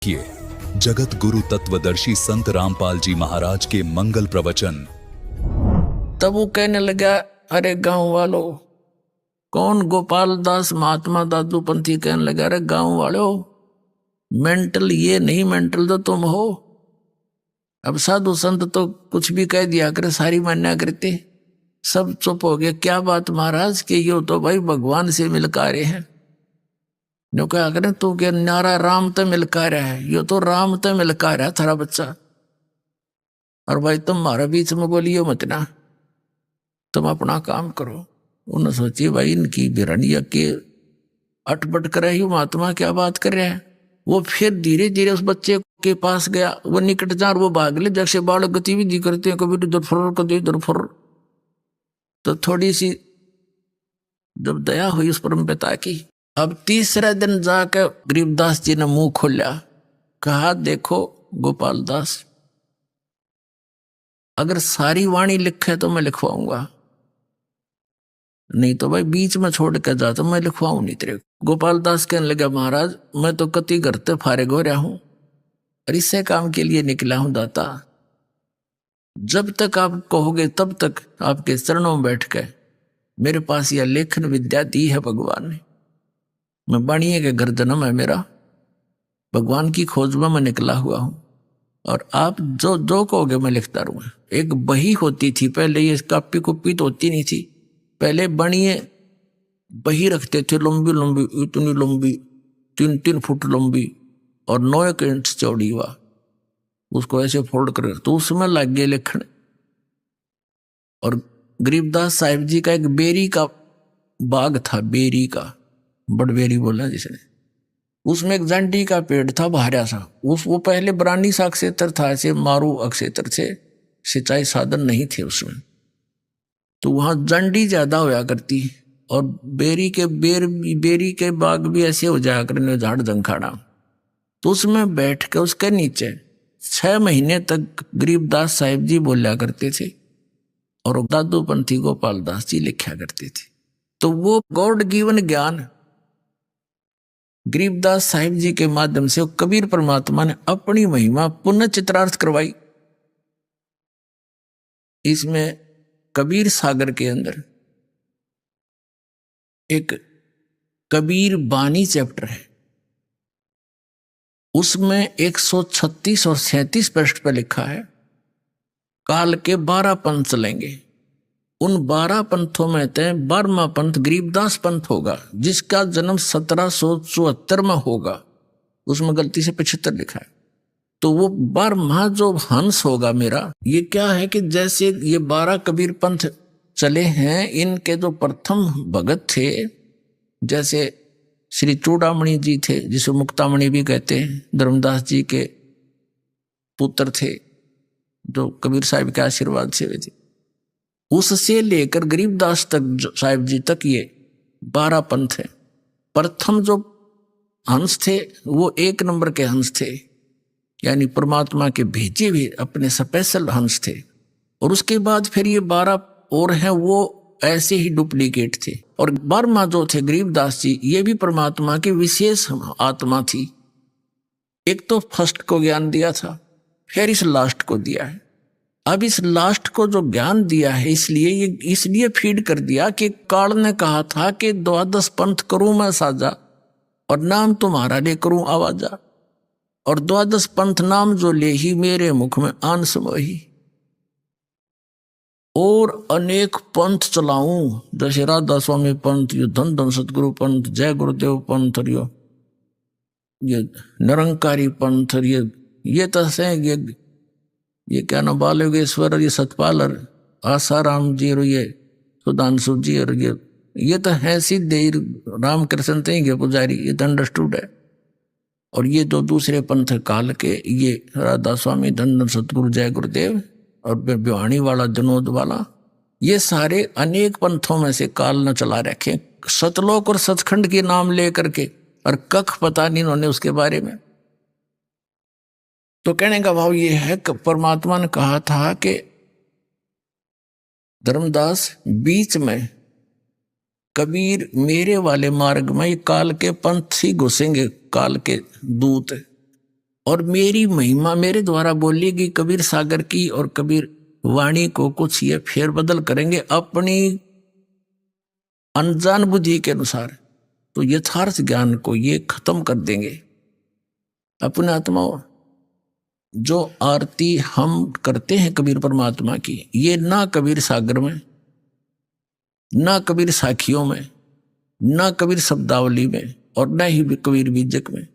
किए जगत गुरु तत्वदर्शी संत रामपाल जी महाराज के मंगल प्रवचन। तब वो कहने लगा, अरे गांव वालों, कौन गोपाल दास महात्मा दादू पंथी कहने लगा, अरे गांव वालों, मेंटल ये नहीं, मेंटल तो तुम हो। अब साधु संत तो कुछ भी कह दिया करे, सारी मान्या करते। सब चुप हो गए। क्या बात महाराज, कि यो तो भाई भगवान से मिलका रहे हैं। जो क्या करें, तू क्या नारा राम तो मिलका रहा है, यो तो राम तो मिलका रहा है थारा बच्चा। और भाई तुम्हारा बीच में बोलियो मत ना, तुम अपना काम करो। उन्होंने सोची भाई इनकी बिरनिया के अटपट कर रही महात्मा क्या बात कर रहे हैं। वो फिर धीरे धीरे उस बच्चे के पास गया, वो निकट जा, वो भाग ले जैसे बालक गतिविधि करते हैं, कभी इधर फुर कभी इधर फुर। तो थोड़ी सी जब दया हुई उस परम पिता की, अब तीसरे दिन जाकर गरीबदास जी ने मुंह खोला, कहा देखो गोपाल दास, अगर सारी वाणी लिखे तो मैं लिखवाऊंगा, नहीं तो भाई बीच में छोड़ के जा तो मैं लिखवाऊं नहीं तेरे। गोपाल दास कहने लगा, महाराज मैं तो कति करते फारिग हो रहा हूं और इससे काम के लिए निकला हूं दाता। जब तक आप कहोगे तब तक आपके चरणों में बैठ के मेरे पास यह लेखन विद्या दी है भगवान ने। मैं बाणिये के घर जन्म है मेरा, भगवान की खोज में मैं निकला हुआ हूं, और आप जो जो कहोगे मैं लिखता रहूंगा। एक बही होती थी पहले, ये कापी कुप्पी तो होती नहीं थी। पहले बाणिये बही रखते थे, लंबी लंबी, इतनी लंबी, 3-3 फुट लंबी और 9 इंच चौड़ी हुआ, उसको ऐसे फोल्ड कर, तो उसमें लग गए लिखने। और गरीबदास साहिब जी का एक बेरी का बाग था, बेरी का, बड़बेरी बोला जिसने, उसमें एक जंडी का पेड़ था भारा सा। वो पहले बरानी सा अक्षेत्र था, ऐसे मारू अक्षेत्र से, सिंचाई साधन नहीं थे उसमें, तो वहां जंडी ज्यादा होया करती। और बेरी के बाग भी ऐसे हो जाया करने, झाड़ जंखाड़ा। तो उसमें बैठ के उसके नीचे 6 महीने तक गरीबदास साहिब जी बोला करते थे और दादू पंथी गोपाल दास जी लिखा करते थे। तो वो गॉड गिवन ज्ञान गरीबदास साहिब जी के माध्यम से कबीर परमात्मा ने अपनी महिमा पुनः चित्रार्थ करवाई। इसमें कबीर सागर के अंदर एक कबीर बानी चैप्टर है, उसमें 136 और 37 पृष्ठ पर लिखा है, काल के 12 पंथ चलेंगे। उन 12 पंथों में तय 12वां पंथ गरीबदास पंथ होगा, जिसका जन्म 1774 में होगा। उसमें गलती से 75 लिखा है। तो वो 12वां जो हंस होगा मेरा, ये क्या है कि जैसे ये 12 कबीर पंथ चले हैं, इनके जो प्रथम भगत थे, जैसे श्री चूड़ामणि जी थे, जिसे मुक्तामणि भी कहते हैं, धर्मदास जी के पुत्र थे, जो कबीर साहिब के आशीर्वाद से हुए थे। उससे लेकर गरीबदास तक, साहिब जी तक, ये 12 पंथ है। प्रथम जो हंस थे वो 1 नंबर के हंस थे, यानी परमात्मा के भेजे हुए अपने स्पेशल हंस थे। और उसके बाद फिर ये 12 और हैं, वो ऐसे ही डुप्लीकेट थे। और 12वां जो थे गरीबदास जी, ये भी परमात्मा की विशेष आत्मा थी। एक तो फर्स्ट को ज्ञान दिया था, फिर इस लास्ट को दिया है। अब इस लास्ट को जो ज्ञान दिया है, इसलिए फीड कर दिया कि काल ने कहा था कि 12 पंथ करूं मैं साजा और नाम तुम्हारा ले करूं आवाजा, और 12 पंथ नाम जो ले ही मेरे मुख में आन समोही, और अनेक पंथ चलाऊं, जैसे राधा स्वामी पंथ, यो धन धन सतगुरु पंथ, जय गुरुदेव पंथ, और ये निरंकारी पंथ, और ये तो से ये क्या ना बालयोगेश्वर, और ये सतपाल, और आसाराम जी, और ये सुधांशु जी, और ये तो है सिद्धे रामकृष्ण थे ये पुजारी, ये तो अंडरस्टूड है। और ये दो दूसरे पंथ काल के, ये राधा स्वामी, धन सतगुरु, जय गुरुदेव, और बिवाणी वाला, जनोद वाला, ये सारे अनेक पंथों में से काल न चला रखे। सतलोक और सचखंड के नाम लेकर के, और कख पता नहीं इन्होंने उसके बारे में। तो कहने का भाव ये है कि परमात्मा ने कहा था कि धर्मदास बीच में कबीर मेरे वाले मार्ग में काल के पंथ ही घुसेंगे, काल के दूत, और मेरी महिमा मेरे द्वारा बोलेगी कबीर सागर की, और कबीर वाणी को कुछ ये फेरबदल करेंगे अपनी अनजान बुद्धि के अनुसार, तो यथार्थ ज्ञान को ये खत्म कर देंगे। अपने आत्माओं, जो आरती हम करते हैं कबीर परमात्मा की, ये ना कबीर सागर में, ना कबीर साखियों में, ना कबीर शब्दावली में, और न ही कबीर बीजक में,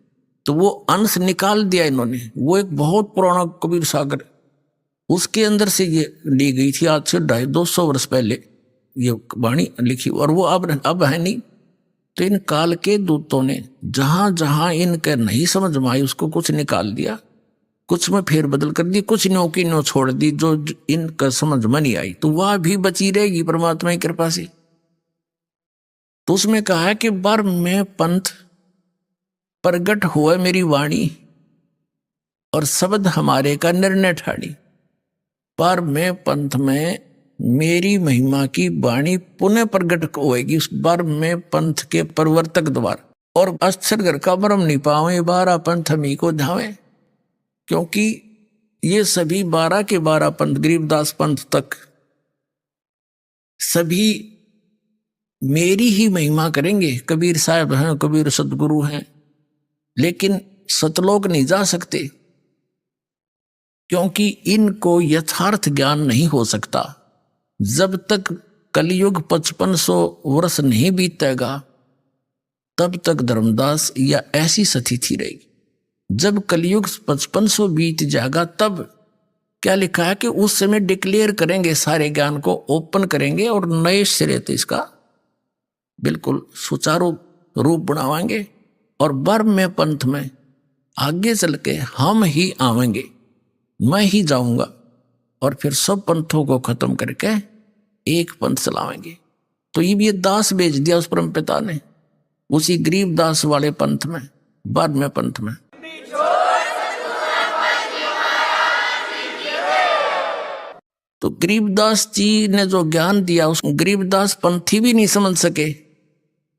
तो वो अंश निकाल दिया इन्होंने। वो एक बहुत पुराना कबीर सागर, उसके अंदर से ये ली गई थी, आज से 250 वर्ष पहले ये वाणी लिखी, और वो अब है नहीं। तो इन काल के दूतों ने जहां जहां इनके नहीं समझ में आई उसको कुछ निकाल दिया, कुछ में फेरबदल कर दी, कुछ न्यो की न्यो छोड़ दी, जो इनका समझ में नहीं आई, तो वह भी बची रहेगी परमात्मा की कृपा से। तो उसमें कहा है कि बर में पंथ प्रगट हुआ मेरी वाणी, और शब्द हमारे का निर्णय ठाड़ी। पर में पंथ में मेरी महिमा की वाणी पुनः प्रगट होएगी उस बार में पंथ के प्रवर्तक द्वारा, और अक्षर घर का मरम नहीं पावे 12 पंथ हमी को धावे। क्योंकि ये सभी 12 के 12 पंथ, गरीबदास पंथ तक सभी मेरी ही महिमा करेंगे। कबीर साहब हैं, कबीर सदगुरु हैं, लेकिन सतलोक नहीं जा सकते, क्योंकि इनको यथार्थ ज्ञान नहीं हो सकता। जब तक कलयुग 5500 वर्ष नहीं बीतेगा, तब तक धर्मदास या ऐसी स्थिति रहेगी। जब कलयुग 5500 बीत जाएगा, तब क्या लिखा है कि उस समय डिक्लेयर करेंगे, सारे ज्ञान को ओपन करेंगे और नए सिरे से इसका बिल्कुल सुचारू रूप बनावाएंगे। और बर्म में पंथ में आगे चल के हम ही आवेंगे, मैं ही जाऊंगा, और फिर सब पंथों को खत्म करके एक पंथ चलावेंगे। तो ये दास भेज दिया उस परम पिता ने, उसी गरीब दास वाले पंथ में, बर्म में पंथ में। तो गरीबदास जी ने जो ज्ञान दिया, उस गरीबदास पंथी भी नहीं समझ सके।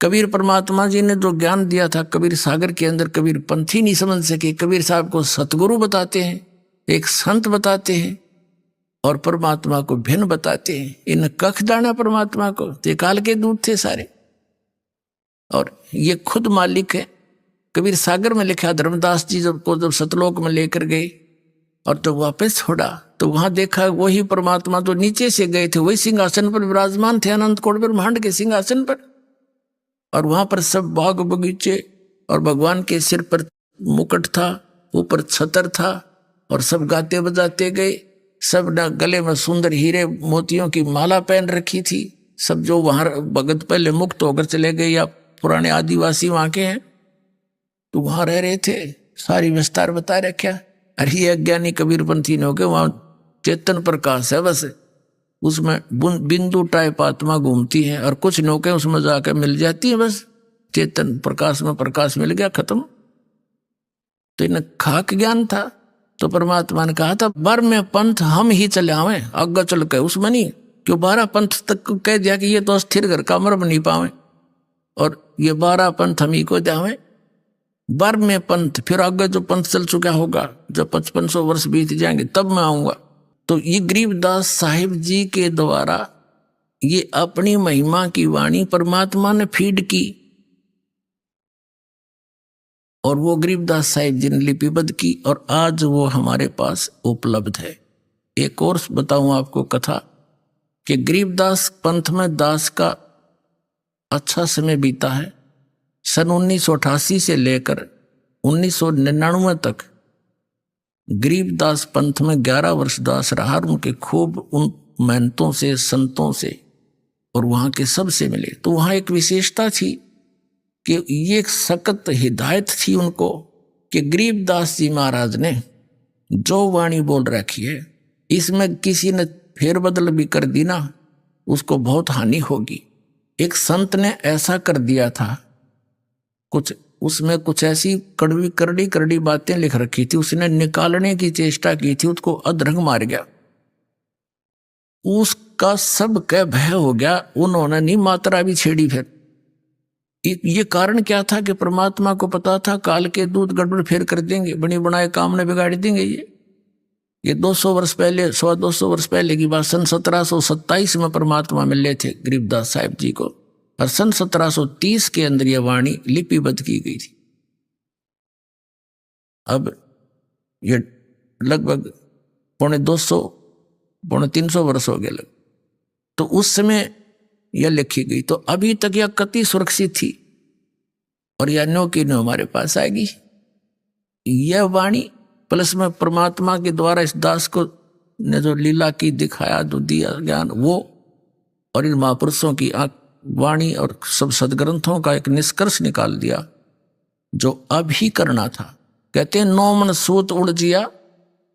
कबीर परमात्मा जी ने जो ज्ञान दिया था कबीर सागर के अंदर, कबीर पंथी नहीं समझ सके। कबीर साहब को सतगुरु बताते हैं, एक संत बताते हैं, और परमात्मा को भिन्न बताते हैं। इन कख दाना परमात्मा को, ते काल के दूत थे सारे, और ये खुद मालिक है। कबीर सागर में लिखा, धर्मदास जी जब सतलोक में लेकर गए और जब वापस छोड़ा, तो वहां देखा वही परमात्मा तो नीचे से गए थे, वही सिंहासन पर विराजमान थे, अनंत कोट ब्रह्मांड के सिंहासन पर। और वहां पर सब बाग बगीचे, और भगवान के सिर पर मुकुट था, ऊपर छतर था, और सब गाते बजाते गए। सब ने गले में सुंदर हीरे मोतियों की माला पहन रखी थी। सब जो वहां भगत पहले मुक्त होकर चले गए या पुराने आदिवासी वहां के हैं, तो वहां रह रहे थे, सारी विस्तार बता रखा। अरे ये अज्ञानी कबीरपंथी ने हो गए, वहां चेतन प्रकाश है, बस उसमें बिंदु टाइप आत्मा घूमती है, और कुछ नौके उसमें जाकर मिल जाती है, बस चेतन प्रकाश में प्रकाश मिल गया, खत्म। तो इन्हें खाक ज्ञान था। तो परमात्मा ने कहा था, बर में पंथ हम ही चले आवे, आगे चल के उसमें नहीं। क्यों 12 पंथ तक कह दिया कि ये तो अस्थिर घर का मरम नहीं पावे, और ये 12 पंथ हम ही को जावे। बर में पंथ, फिर आगे जो पंथ चल चुका होगा, जब 5500 वर्ष बीत जाएंगे, तब मैं आऊंगा। तो ये गरीबदास साहिब जी के द्वारा ये अपनी महिमा की वाणी परमात्मा ने फीड की, और वो गरीबदास साहिब जी ने लिपिबद्ध की, और आज वो हमारे पास उपलब्ध है। एक और बताऊं आपको कथा कि गरीबदास पंथ में दास का अच्छा समय बीता है। सन 1988 से लेकर 1999 तक गरीबदास पंथ में 11 वर्ष दास रहा। उनके खूब उन महंतों से, संतों से और वहाँ के सब से मिले। तो वहाँ एक विशेषता थी कि ये एक सख्त हिदायत थी उनको कि गरीबदास जी महाराज ने जो वाणी बोल रखी है, इसमें किसी ने फेरबदल भी कर दी ना, उसको बहुत हानि होगी। एक संत ने ऐसा कर दिया था, कुछ उसमें कुछ ऐसी कड़वी करड़ी बातें लिख रखी थी, उसने निकालने की चेष्टा की थी, उसको अधरंग मार गया। उसका सब कह भय हो गया, उन्होंने नहीं मात्रा भी छेड़ी। फिर ये कारण क्या था कि परमात्मा को पता था काल के दूत गड़बड़ फेर कर देंगे, बनी बनाए काम ने बिगाड़ देंगे। ये 200 वर्ष पहले, 125 वर्ष पहले की बात, सन 1727 में परमात्मा मिले थे गरीबदास साहिब जी को, और सन 1730 के अंदर यह वाणी लिपिबद्ध की गई थी। अब ये लगभग पौने 300 वर्ष हो गए लग, तो उस समय यह लिखी गई। तो अभी तक यह कति सुरक्षित थी, और यह नो की नो हमारे पास आएगी। यह वाणी प्लस में परमात्मा के द्वारा इस दास को ने जो लीला की दिखाया, जो दिया ज्ञान, वो और इन महापुरुषों की वाणी और सब सदग्रंथों का एक निष्कर्ष निकाल दिया जो अभी करना था। कहते हैं 9 मन सूत उलझिया,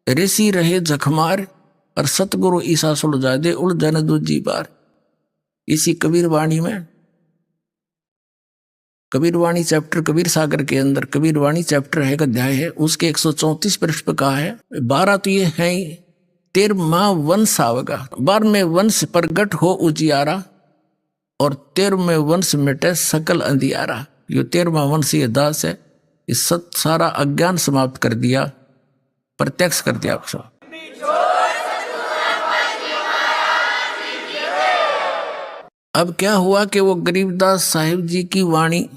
ऋषि रहे जखमार, और सतगुरु ईसा सुलझा दे उलझन दूजी बार। इसी कबीर वाणी में, कबीर वाणी चैप्टर कबीर सागर के अंदर कबीर वाणी चैप्टर है, एक अध्याय है, उसके 134 पृष्ठ पर कहा है 12 तो ये है ही, 13वां वंश आवगा, 12वें वंश प्रगट हो उजियारा, और 13वें वंश मिटे सकल अंधियारा। ये 13वां वंश ये दास है, इस सारा अज्ञान समाप्त कर दिया, प्रत्यक्ष कर दिया। अब क्या हुआ कि वो गरीबदास साहिब जी की वाणी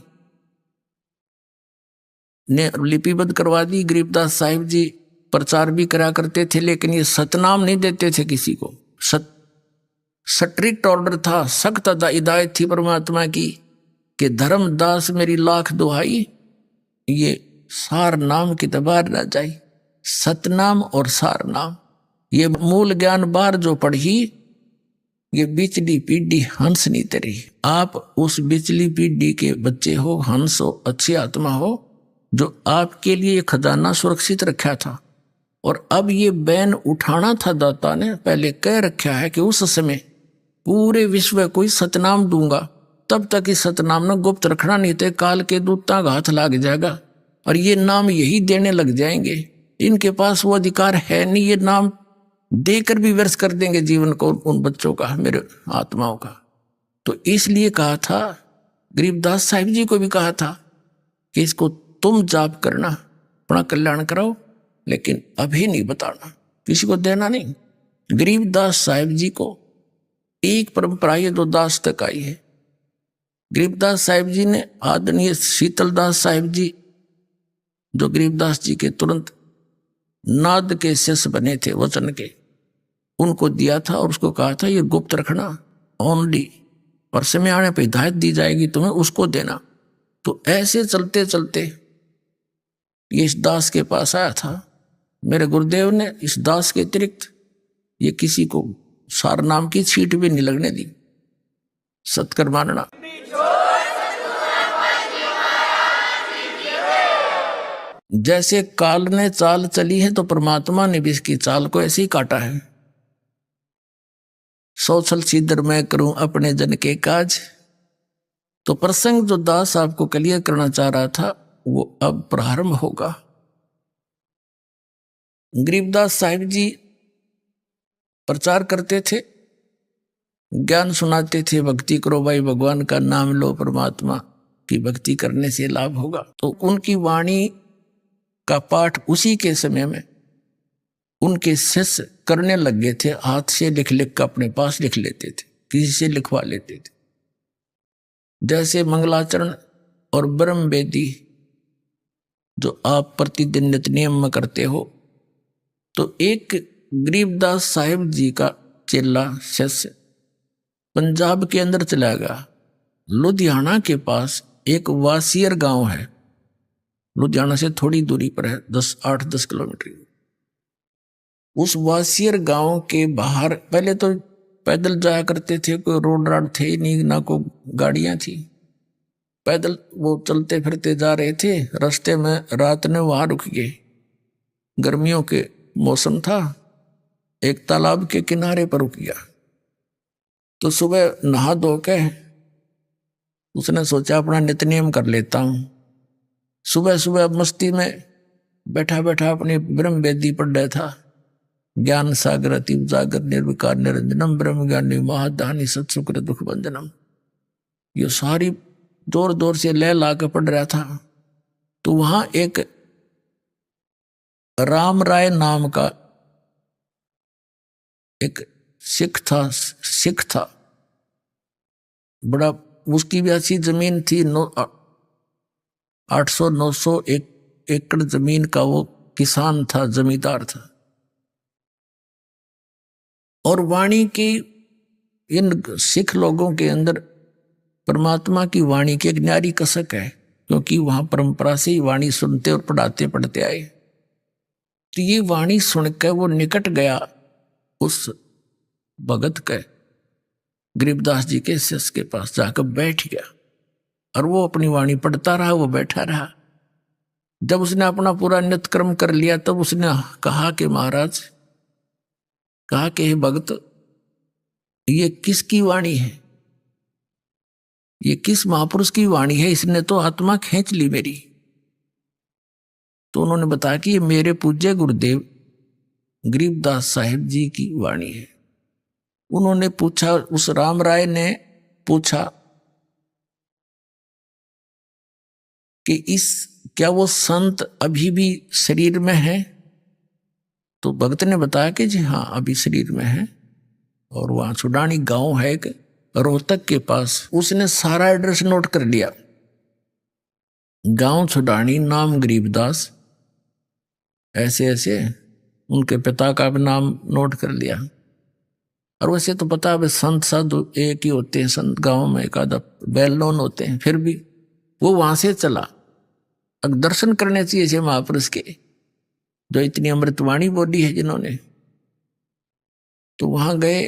ने लिपिबद्ध करवा दी। गरीबदास साहिब जी प्रचार भी करा करते थे, लेकिन ये सतनाम नहीं देते थे किसी को। स्ट्रिक्ट ऑर्डर था, सख्त हिदायत थी परमात्मा की कि धर्मदास मेरी लाख दुहाई, ये सार नाम की दबार न जाए। सतनाम और सार नाम, ये मूल ज्ञान बार जो पढ़ी, ये बिचली पीढ़ी हंस नहीं तरी। आप उस बिचली पीढ़ी के बच्चे हो, हंस हो, अच्छी आत्मा हो, जो आपके लिए खजाना सुरक्षित रखा था। और अब ये बैन उठाना था। दाता ने पहले कह रखा है कि उस समय पूरे विश्व को सतनाम दूंगा, तब तक इस सतनाम ने गुप्त रखना, नहीं तो काल के दूता का हाथ लग जाएगा और ये नाम यही देने लग जाएंगे। इनके पास वो अधिकार है नहीं, ये नाम देकर भी व्यर्थ कर देंगे जीवन को उन बच्चों का, मेरे आत्माओं का। तो इसलिए कहा था, गरीबदास साहिब जी को भी कहा था कि इसको तुम जाप करना, अपना कल्याण कराओ, लेकिन अभी नहीं बताना, किसी को देना नहीं। गरीबदास साहिब जी को एक परंपरा ये 2 दास तक आई है। गरीबदास साहिब जी ने आदरणीय शीतलदास साहिब जी, जो गरीबदास जी के तुरंत नाद के शिष्य बने थे वचन के, उनको दिया था और उसको कहा था ये गुप्त रखना ओनली, और समय आने पर हिदायत दी जाएगी तुम्हें, उसको देना। तो ऐसे चलते चलते ये इस दास के पास आया था। मेरे गुरुदेव ने इस दास के अतिरिक्त ये किसी को सार नाम की छींट भी नहीं लगने दी। सत्कर मानना। जैसे काल ने चाल चली है, तो परमात्मा ने भी इसकी चाल को ऐसे ही काटा है। सौछल सीधर मैं करूं अपने जन के काज। तो प्रसंग जो दास आपको क्लियर करना चाह रहा था, वो अब प्रारंभ होगा। गरीबदास साहिब जी प्रचार करते थे, ज्ञान सुनाते थे, भक्ति करो भाई, भगवान का नाम लो, परमात्मा की भक्ति करने से लाभ होगा। तो उनकी वाणी का पाठ उसी के समय में उनके शिष्य करने लग गए थे। हाथ से लिख लिख कर अपने पास लिख लेते थे, किसी से लिखवा लेते थे। जैसे मंगलाचरण और ब्रह्म वेदी जो आप प्रतिदिन नित्य नियम में करते हो, तो एक गरीबदास साहिब जी का चेला शिष्य पंजाब के अंदर चला गया। लुधियाना के पास एक वासियर गांव है, लुधियाना से थोड़ी दूरी पर है, 8-10 किलोमीटर। उस वासियर गांव के बाहर पहले तो पैदल जाया करते थे, कोई रोड राड थे नहीं, ना कोई गाड़ियां थी, पैदल वो चलते फिरते जा रहे थे। रास्ते में रात ने वहां रुक गए, गर्मियों के मौसम था, एक तालाब के किनारे पर रुक गया। तो सुबह नहा धो के उसने सोचा अपना नित्य नियम कर लेता हूं। सुबह सुबह मस्ती में बैठा बैठा अपनी ब्रह्म वेदी पढ़ रहा था। ज्ञान सागर अति उजागर निर्विकार निरंजनम ब्रह्म ज्ञानी महादानी सत्सुकर दुख बंधनम। ये सारी जोर जोर से लय ला के पढ़ रहा था, तो वहां एक राम राय नाम का एक सिख था, बड़ा, उसकी भी अच्छी जमीन थी, 800-900 एकड़ जमीन का वो किसान था, जमींदार था। और वाणी की इन सिख लोगों के अंदर परमात्मा की वाणी की एक न्यारी कसक है, क्योंकि वहां परंपरा से ही वाणी सुनते और पढ़ाते पढ़ते आए। तो ये वाणी सुनकर वो निकट गया उस भगत के, गरीबदास जी के शिष्य के पास जाकर बैठ गया, और वो अपनी वाणी पढ़ता रहा, वो बैठा रहा। जब उसने अपना पूरा नित्य कर्म कर लिया, तब उसने कहा कि महाराज, कहा कि हे भगत, ये किसकी वाणी है, ये किस महापुरुष की वाणी है, इसने तो आत्मा खींच ली मेरी। तो उन्होंने बताया कि ये मेरे पूज्य गुरुदेव गरीबदास साहिब जी की वाणी है। उन्होंने पूछा, उस राम राय ने पूछा कि क्या वो संत अभी भी शरीर में है? तो भक्त ने बताया कि जी हाँ, अभी शरीर में है, और वहां छुडानी गांव है एक, रोहतक के पास। उसने सारा एड्रेस नोट कर लिया, गांव छुडानी, नाम गरीबदास, ऐसे ऐसे, उनके पिता का भी नाम नोट कर लिया। और वैसे तो पता है संत साधु एक ही होते हैं, संत गांव में एक आधा वेल नोन होते हैं, फिर भी वो वहां से चला। अब दर्शन करने चाहिए ऐसे महापुरुष के, जो इतनी अमृतवाणी बोली है जिन्होंने। तो वहां गए,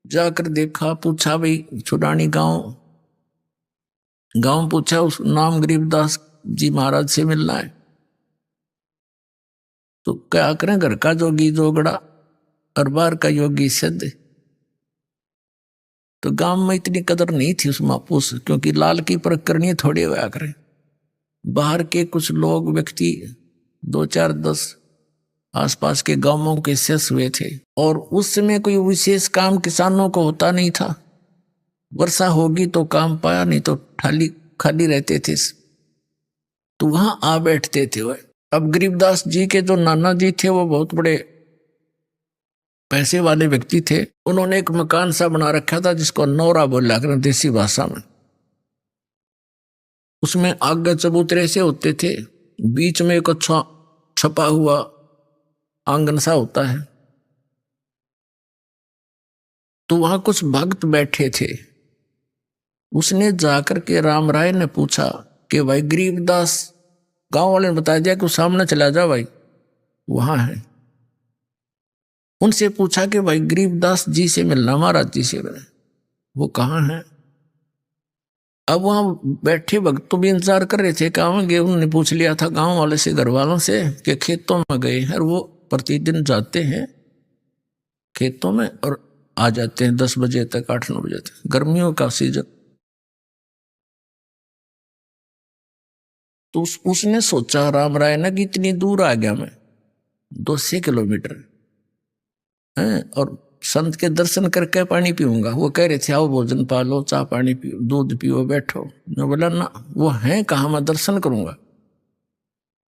जाकर देखा, पूछा भाई छुडानी गांव पूछा, उस नाम गरीबदास जी महाराज से मिलना है। तो क्या करें, घर का जोगी जोगड़ा और बाहर का योगी सिद्ध। तो गांव में इतनी कदर नहीं थी उस महापुरुष, क्योंकि लाल की परख करनी थोड़ी होया करें। बाहर के कुछ लोग व्यक्ति 2-4-10 आसपास के गांवों के शेष हुए थे, और उस समय कोई विशेष काम किसानों को होता नहीं था। वर्षा होगी तो काम पाया, नहीं तो खाली रहते थे, तो वहां आ बैठते थे वह। अब गरीबदास जी के जो नाना जी थे, वो बहुत बड़े पैसे वाले व्यक्ति थे। उन्होंने एक मकान सा बना रखा था, जिसको नौरा बोला कर देसी भाषा में। उसमें आगे चबूतरे से होते थे, बीच में एक अच्छा छपा हुआ आंगन सा होता है। तो वहां कुछ भक्त बैठे थे। उसने जाकर के राम राय ने पूछा कि भाई गरीबदास, गांव वाले ने बताया दिया कि सामने चला जा भाई, वहां है। उनसे पूछा कि भाई गरीबदास जी से मिलना, महाराज जी से मिलना। वो कहाँ है? अब वहां बैठे भक्त तो भी इंतजार कर रहे थे, कहाँ गए। उन्होंने पूछ लिया था गांव वाले से, घर वालों से, कि खेतों में गए हैं। और वो प्रतिदिन जाते हैं खेतों में और आ जाते हैं 10 बजे तक, 8-9 बजे तक, गर्मियों का सीजन। तो उसने सोचा राम राय ने कि इतनी दूर आ गया मैं, 200 किलोमीटर है, और संत के दर्शन करके पानी पीऊंगा। वो कह रहे थे आओ भोजन पालो, चाह पानी पियो, दूध पियो, बैठो। मैं बोला ना, वो है कहाँ, मैं दर्शन करूंगा।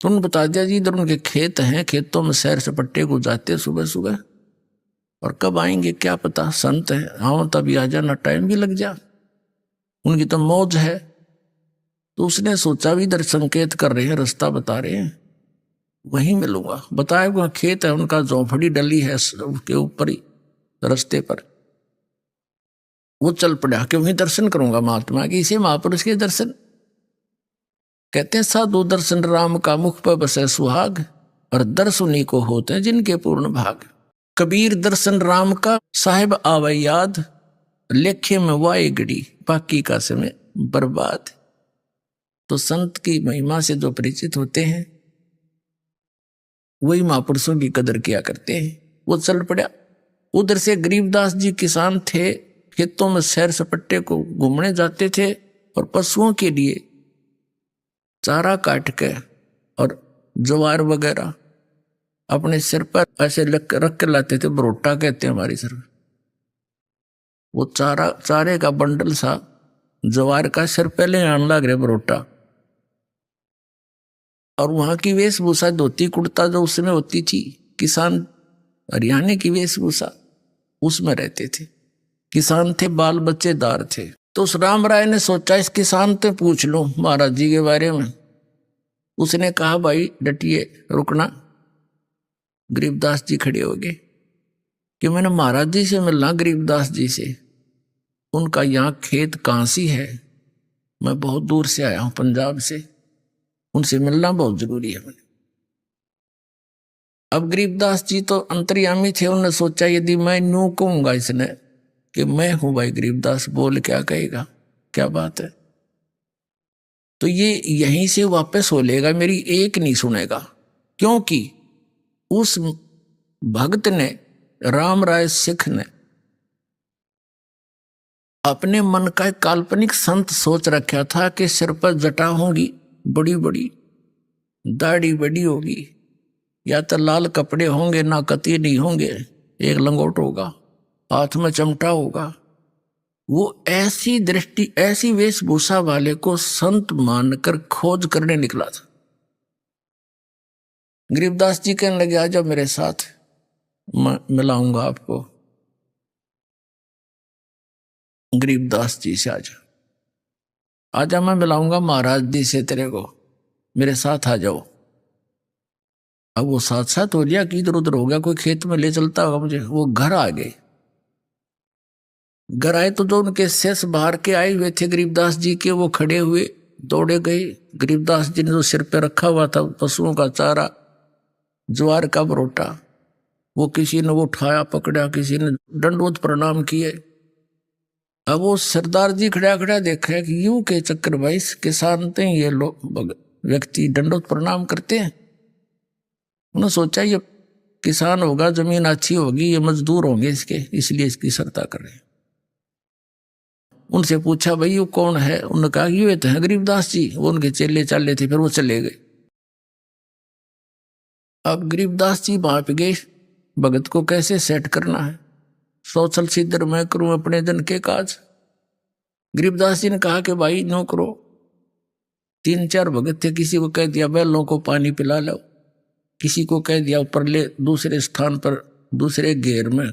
तो उन्होंने बता दिया जी इधर उनके खेत हैं, खेतों में सैर सपट्टे को जाते सुबह सुबह, और कब आएंगे क्या पता, संत है, आओ तभी आ जाना, टाइम भी लग जा, उनकी तो मौज है। तो उसने सोचा भी इधर संकेत कर रहे हैं, रास्ता बता रहे हैं, वहीं मिलूंगा। बताया वहां खेत है उनका, झोंपड़ी डली है उसके ऊपर ही रास्ते पर। वो चल पड़ा कि वहीं दर्शन करूंगा महात्मा के, इसे महापुरुष के दर्शन। कहते हैं साधु दर्शन राम का, मुख पर बसे सुहाग, और दर्श उन्हीं को होते हैं जिनके पूर्ण भाग। कबीर दर्शन राम का, साहिब आवे याद, लेखे में वाए गड़ी, बाकी का समय बर्बाद। तो संत की महिमा से जो परिचित होते हैं, वही महापुरुषों की कदर किया करते हैं। वो चल पड़ा। उधर से गरीबदास जी किसान थे, खेतों में सैर सपट्टे को घूमने जाते थे, और पशुओं के लिए चारा काट के और ज्वार वगैरह अपने सिर पर ऐसे रख के लाते थे, बरोटा कहते हैं हमारी तरफ। वो चारे का बंडल सा जवार का सिर पहले आने लग रहे बरोटा, और वहां की वेशभूषा धोती कुर्ता जो उसमें होती थी, किसान हरियाणा की वेशभूषा उसमें रहते थे। किसान थे, बाल बच्चेदार थे। तो उस राम राय ने सोचा इस किसान से पूछ लो महाराज जी के बारे में। उसने कहा भाई डटिए, रुकना। गरीबदास जी खड़े हो गए कि मैंने महाराज जी से मिलना, गरीबदास जी से। उनका यहाँ खेत कांसी है, मैं बहुत दूर से आया हूं पंजाब से, उनसे मिलना बहुत जरूरी है मैंने। अब गरीबदास जी तो अंतर्यामी थे, उन्होंने सोचा यदि मैं न्यू कहूंगा इसने कि मैं हूं भाई गरीबदास, बोल क्या कहेगा, क्या बात है। तो ये यहीं से वापस हो लेगा, मेरी एक नहीं सुनेगा। क्योंकि उस भक्त ने, राम राय सिख ने, अपने मन का एक काल्पनिक संत सोच रखा था कि सिर पर जटा होंगी बड़ी बड़ी, दाढ़ी बड़ी होगी, या तो लाल कपड़े होंगे, ना कती नहीं होंगे, एक लंगोट होगा, हाथ में चमटा होगा। वो ऐसी दृष्टि, ऐसी वेशभूषा वाले को संत मानकर खोज करने निकला था। गरीबदास जी कहने लगे आ जाओ मेरे साथ, मैं मिलाऊंगा आपको। गरीबदास जी से आजा, मैं मिलाऊंगा महाराज जी से तेरे को, मेरे साथ आ जाओ। अब वो साथ साथ हो गया कि इधर उधर हो गया, कोई खेत में ले चलता होगा मुझे। वो घर आ गए। घर आए तो जो उनके शेष बाहर के आए हुए थे गरीबदास जी के, वो खड़े हुए, दौड़े गए। गरीबदास जी ने जो सिर पे रखा हुआ था पशुओं का चारा, ज्वार का बरोटा, वो किसी ने वो उठाया पकड़ा, किसी ने दंडवत प्रणाम किए। अब वो सरदार जी खड़ा खड़ा देखा कि यूं के चक्कर भाई किसान थे ये लोग, व्यक्ति दंडवत प्रणाम करते हैं। उन्होंने सोचा ये किसान होगा, जमीन अच्छी होगी, ये मजदूर होंगे इसके, इसलिए इसकी सरता कर रहे हैं। उनसे पूछा भाई ये कौन है। उन्होंने कहा ये तो है गरीबदास जी, वो उनके चेले चाले थे। फिर वो चले गए। अब गरीबदास जी वहां पे गए, भगत को कैसे सेट करना है, सोचल सिद्धर मैं करूं अपने जन के काज। गरीबदास जी ने कहा कि भाई नो करो। 3-4 भगत थे, किसी को कह दिया बैलों को पानी पिला लो, किसी को कह दिया ऊपर ले दूसरे स्थान पर, दूसरे घेर में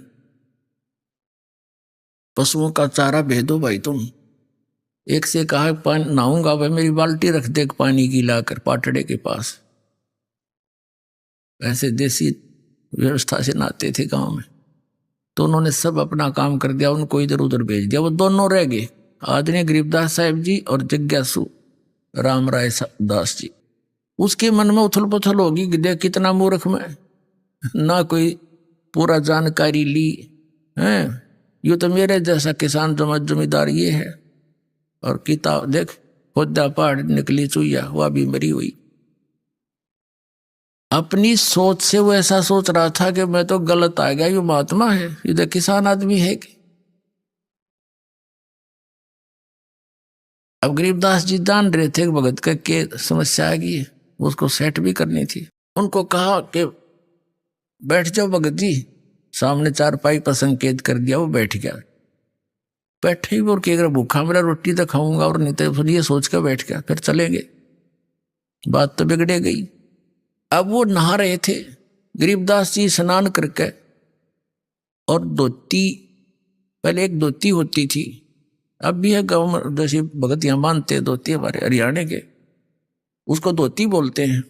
पशुओं का चारा भेदो भाई तुम। एक से कहा पानी नहाऊंगा भाई, मेरी बाल्टी रख दे पानी की लाकर पाटड़े के पास। ऐसे देसी व्यवस्था से नहाते थे गांव में। तो उन्होंने सब अपना काम कर दिया, उनको इधर उधर भेज दिया। वो दोनों रह गए, आदरणीय गरीबदास साहब जी और जिज्ञासु राम राय दास जी। उसके मन में उथल पुथल होगी कि देख कितना मूर्ख मैं, ना कोई पूरा जानकारी ली है। यू तो मेरे जैसा किसान जमींदार ये है, और किताब देख खुदा पहाड़ निकली चुईया, वह भी मरी हुई। अपनी सोच से वो ऐसा सोच रहा था कि मैं तो गलत आ गया, ये महात्मा है, ये तो किसान आदमी है कि। अब गरीबदास जी जान रहे थे भगत का के समस्या आ गई है, उसको सेट भी करनी थी। उनको कहा कि बैठ जाओ भगत जी। सामने चारपाई पर संकेत कर दिया, वो बैठ गया। बैठे ही और अगर भूखा मेरा रोटी तो खाऊंगा, और नहीं तो फिर ये सोच कर बैठ गया, फिर चलेंगे। बात तो बिगड़े गई। अब वो नहा रहे थे, गरीबदास जी स्नान करके, और धोती, पहले एक धोती होती थी, अब भी है गाँव में, जैसे भगत यहाँ मानते हैं धोती हमारे हरियाणा के, उसको धोती बोलते हैं।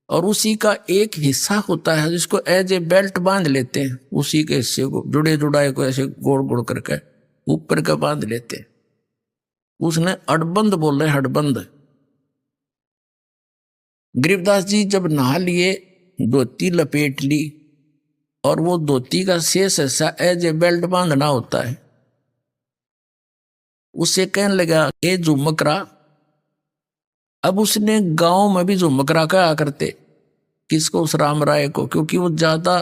और उसी का एक हिस्सा होता है जिसको एज ए बेल्ट बांध लेते हैं, उसी के हिस्से को जुड़े जुड़ाए को ऐसे गोड़ गोड़ करके ऊपर का बांध लेते हैं। उसने हड़बंद बोल रहे, हड़बंद। गरीबदास जी जब नहा लिए, धोती लपेट ली, और वो धोती का शेष हिस्सा एज ए बेल्ट बांधना होता है, उससे कहने लगा ए झुमकरा। अब उसने गांव में भी झुमकरा कहा करते, किसको, उस राम राय को, क्योंकि वो ज्यादा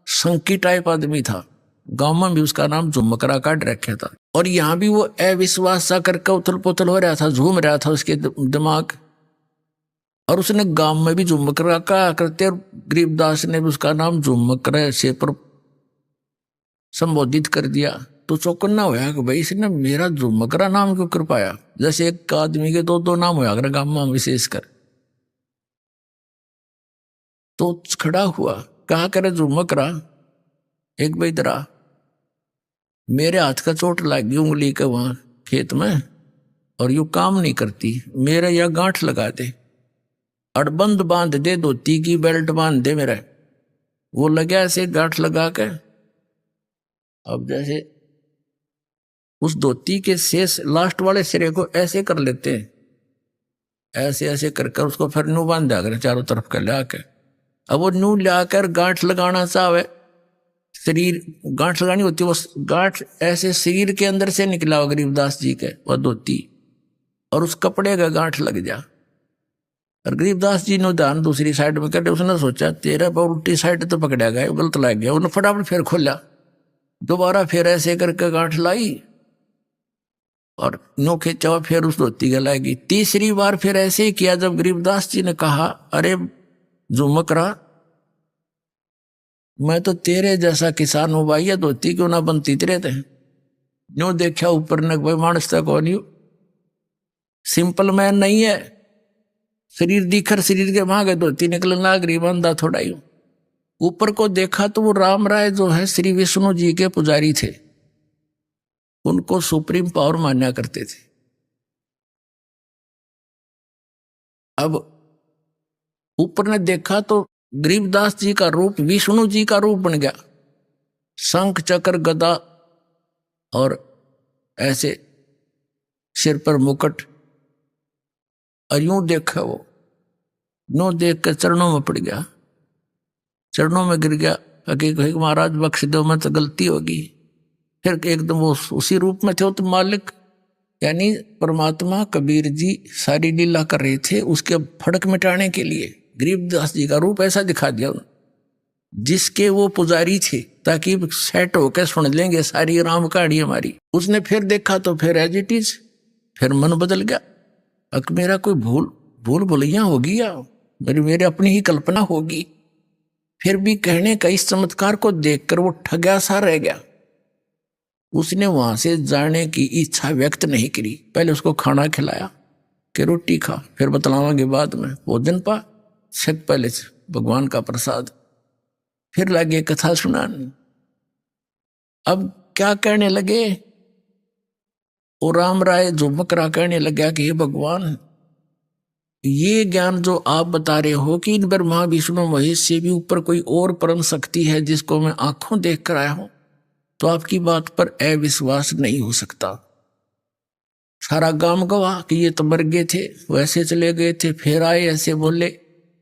संकी टाइप आदमी था। गांव में भी उसका नाम झुमकरा काट रखा था। और यहां भी वो अविश्वास सा करके उथल पुथल हो रहा था, झूम रहा था उसके दिमाग। और उसने गांव में भी झुमकरा कहा करते, और गरीबदास ने भी उसका नाम झुमकरा से पर संबोधित कर दिया। तो चौकन्ना होया कि भाई इसने मेरा झुमकरा नाम क्यों कर पाया। जैसे एक आदमी के दो दो नाम होया गाँव में विशेष कर। तो खड़ा हुआ, कहा करे झुमकरा एक भाई दरा मेरे हाथ का चोट लग गई उंगली के वहां खेत में और यू काम नहीं करती, मेरे या गांठ लगा दे, अड़बंद बांध दे, धोती की बेल्ट बांध दे मेरा। वो लगा ऐसे गांठ लगा के, अब जैसे उस धोती के शेष लास्ट वाले सिरे को ऐसे कर लेते हैं, ऐसे ऐसे कर कर उसको फिर नू बांध दिया कर चारों तरफ कर ला के। अब वो नू लाकर गांठ लगाना चाहे, शरीर गांठ लगानी होती है, वो गांठ ऐसे शरीर के अंदर से निकला हो गरीबदास जी के वह धोती, और उस कपड़े का गांठ लग जा। और गरीबदास जी ने ध्यान दूसरी साइड में कर, उसने सोचा तेरा पर उल्टी साइड तो पकड़ा गया, गलत लग गया। उन्होंने फटाफट फिर खोला, दोबारा फिर ऐसे करके गांठ लाई और नो खींचा, फिर उस धोती का लाएगी। तीसरी बार फिर ऐसे ही किया। जब गरीबदास जी ने कहा अरे झुमकरा मैं तो तेरे जैसा किसान हूं भाई, ये धोती क्यों ना बनती तेरे थे। न्यू देखा ऊपर ने, भाई मानस तक कौन यू सिंपल मैन नहीं है, शरीर दिखर शरीर के भागे धोती निकलना लाग रही, बंदा थोड़ा यूं। ऊपर को देखा तो वो राम राय जो है श्री विष्णु जी के पुजारी थे, उनको सुप्रीम पावर मान्या करते थे। अब ऊपर ने देखा तो गरीबदास जी का रूप विष्णु जी का रूप बन गया, शंख चक्र गदा और ऐसे सिर पर मुकुट। और यूं देखा वो, नो देख कर चरणों में पड़ गया, चरणों में गिर गया, हकीकत महाराज बख्श दो, मैं तो गलती होगी। फिर एकदम वो उसी रूप में थे, तो मालिक यानी परमात्मा कबीर जी सारी लीला कर रहे थे उसके फड़क मिटाने के लिए। गरीबदास जी का रूप ऐसा दिखा दिया जिसके वो पुजारी थे, ताकि सेट होकर सुन लेंगे सारी राम कहानी हमारी। उसने फिर देखा तो फिर एज इट इज, फिर मन बदल गया। अक मेरा कोई भूल भुलैया होगी या मेरी अपनी ही कल्पना होगी। फिर भी कहने का इस चमत्कार को देखकर वो ठगा सा रह गया। उसने वहां से जाने की इच्छा व्यक्त नहीं करी। पहले उसको खाना खिलाया कि रोटी खा, फिर बतलावांगे बाद में, भोजन पा छक पहले से भगवान का प्रसाद। फिर लगे कथा सुनाने। अब क्या कहने लगे, और राम राय झुमकरा कहने लगा कि हे भगवान, ये ज्ञान जो आप बता रहे हो कि इन ब्रह्मा विष्णु महेश से भी ऊपर कोई और परम शक्ति है जिसको मैं आंखों देख कर आया हूं, तो आपकी बात पर अविश्वास नहीं हो सकता। सारा गांव गवाह कि ये तो मर गए थे, वैसे चले गए थे, फिर आए ऐसे बोले।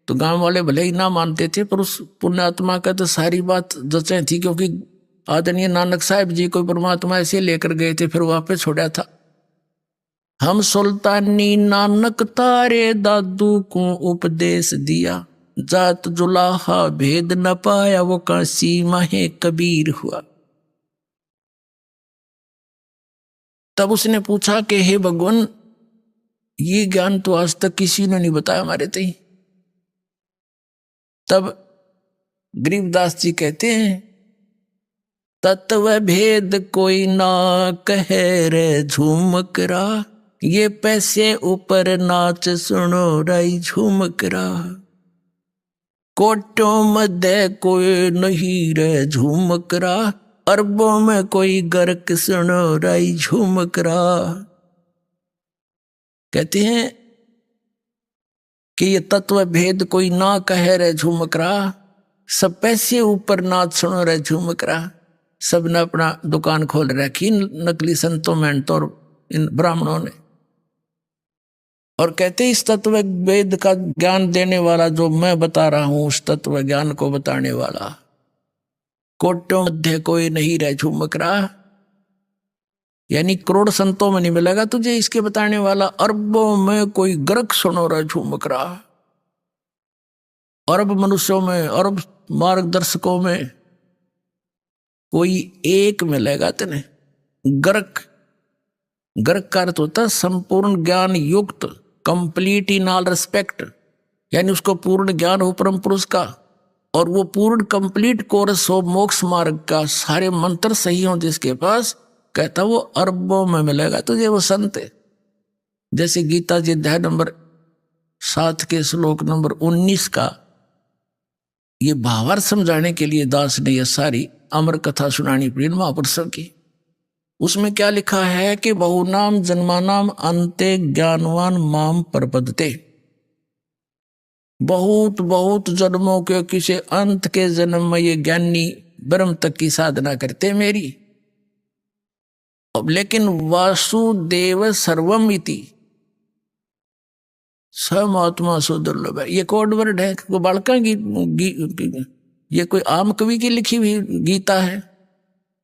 तो गांव वाले भले ही ना मानते थे, पर उस पुण्यात्मा का तो सारी बात जचे थी, क्योंकि आदरणीय नानक साहब जी को परमात्मा ऐसे लेकर गए थे, फिर वापस छोड़ा था। हम सुल्तानी नानक तारे दादू को उपदेश दिया, जात जुलाहा भेद न पाया, वो काशी माहे कबीर हुआ। तब उसने पूछा कि हे भगवान, ये ज्ञान तो आज तक किसी ने नहीं बताया हमारे तई। तब गरीबदास जी कहते हैं, तत्व भेद कोई ना कहे रे झूमकरा, ये पैसे ऊपर नाच सुनो राई झूमकरा। कोटों मध्य कोई नहीं रे झूमकरा, अरबों में कोई गर्क सुनो राई झूमकरा। कहते हैं कि ये तत्व भेद कोई ना कहे रे झूमकरा, सब पैसे ऊपर नाच सुनो रे झूमकरा। सब ने अपना दुकान खोल रखी, नकली संतों मेहनतों और इन ब्राह्मणों ने। और कहते इस तत्व वेद का ज्ञान देने वाला जो मैं बता रहा हूं, उस तत्व ज्ञान को बताने वाला, कोटों मध्य कोई नहीं रह झूमकरा, यानी करोड़ संतों में नहीं मिलेगा तुझे इसके बताने वाला। अरबों में कोई गर्क सुनो रहा झूमकरा, अरब मनुष्यों में, अरब मार्गदर्शकों में कोई एक मिलेगा तेने। गर्क, गर्क का अर्थ होता है संपूर्ण ज्ञान युक्त, कंप्लीट इन ऑल रिस्पेक्ट, यानी उसको पूर्ण ज्ञान हो परम पुरुष का, और वो पूर्ण कंप्लीट कोर्स हो मोक्ष मार्ग का, सारे मंत्र सही हो जिसके पास, कहता वो अरबों में मिलेगा तुझे, वो संत है। जैसे गीता जी अध्याय नंबर 7 के श्लोक नंबर 19 का ये भावार्थ समझाने के लिए दास ने यह सारी अमर कथा सुनानी पड़ी महापुरुषों की। उसमें क्या लिखा है कि बहुनाम जन्मानाम अंते ज्ञानवान माम प्रपद्यते। बहुत बहुत जन्मों के किसी अंत के जन्म में ये ज्ञानी ब्रह्म तक की साधना करते मेरी। अब लेकिन वासुदेव सर्वम इति समात्मा सो दुर्लभ है, ये कोड वर्ड है। कोई बालका ये कोई आम कवि की लिखी हुई गीता है,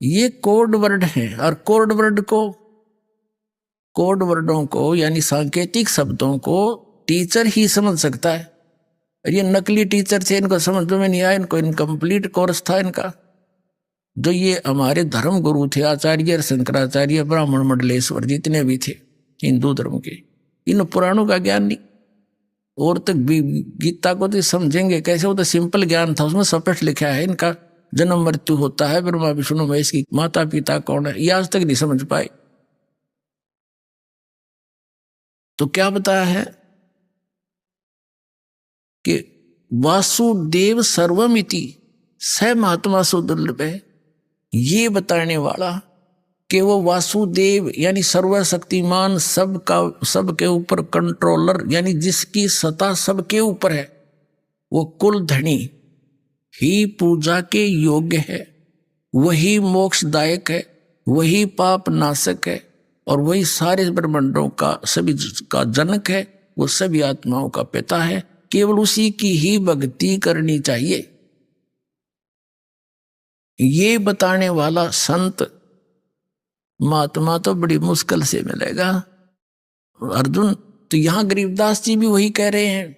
ये कोड वर्ड है। और कोड वर्डों को यानी सांकेतिक शब्दों को टीचर ही समझ सकता है। और ये नकली टीचर थे, इनको समझ में नहीं आया, इनको इनकम्प्लीट कोर्स था इनका। जो ये हमारे धर्म गुरु थे आचार्य शंकराचार्य ब्राह्मण मंडलेश्वर जितने भी थे हिंदू धर्म के, इन पुराणों का ज्ञान नहीं। और तो गीता को तो समझेंगे कैसे, वो तो सिंपल ज्ञान था, उसमें स्पष्ट लिखा है इनका जन्म मृत्यु होता है, ब्रह्मा विष्णु महेश की माता पिता कौन है, ये आज तक नहीं समझ पाए। तो क्या बताया है कि वासुदेव सर्वमिति स महात्मा सो दुर्लभ है। ये बताने वाला कि वो वासुदेव यानी सर्वशक्तिमान, सबके ऊपर कंट्रोलर, यानी जिसकी सत्ता सबके ऊपर है, वो कुल धनी ही पूजा के योग्य है, वही मोक्षदायक है, वही पाप नाशक है, और वही सारे ब्रह्मांडों का सभी का जनक है, वो सभी आत्माओं का पिता है। केवल उसी की ही भक्ति करनी चाहिए। ये बताने वाला संत महात्मा तो बड़ी मुश्किल से मिलेगा अर्जुन। तो यहां गरीबदास जी भी वही कह रहे हैं,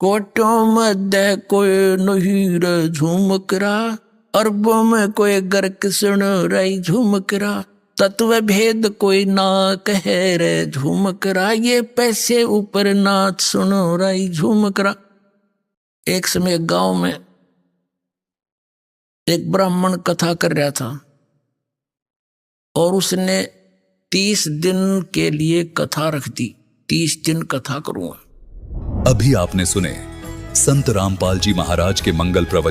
कोटों मध्य कोई नहीं रे झुमकरा, अरबों में कोई गर्क सुन रही झुमकरा, तत्व भेद कोई ना कहे रे झुमकरा, ये पैसे ऊपर नाच सुनो रही झुमकरा। एक समय गांव में एक ब्राह्मण कथा कर रहा था और उसने 30 दिन के लिए कथा रख दी, 30 दिन कथा करूंगा। अभी आपने सुने संत रामपाल जी महाराज के मंगल प्रवचन।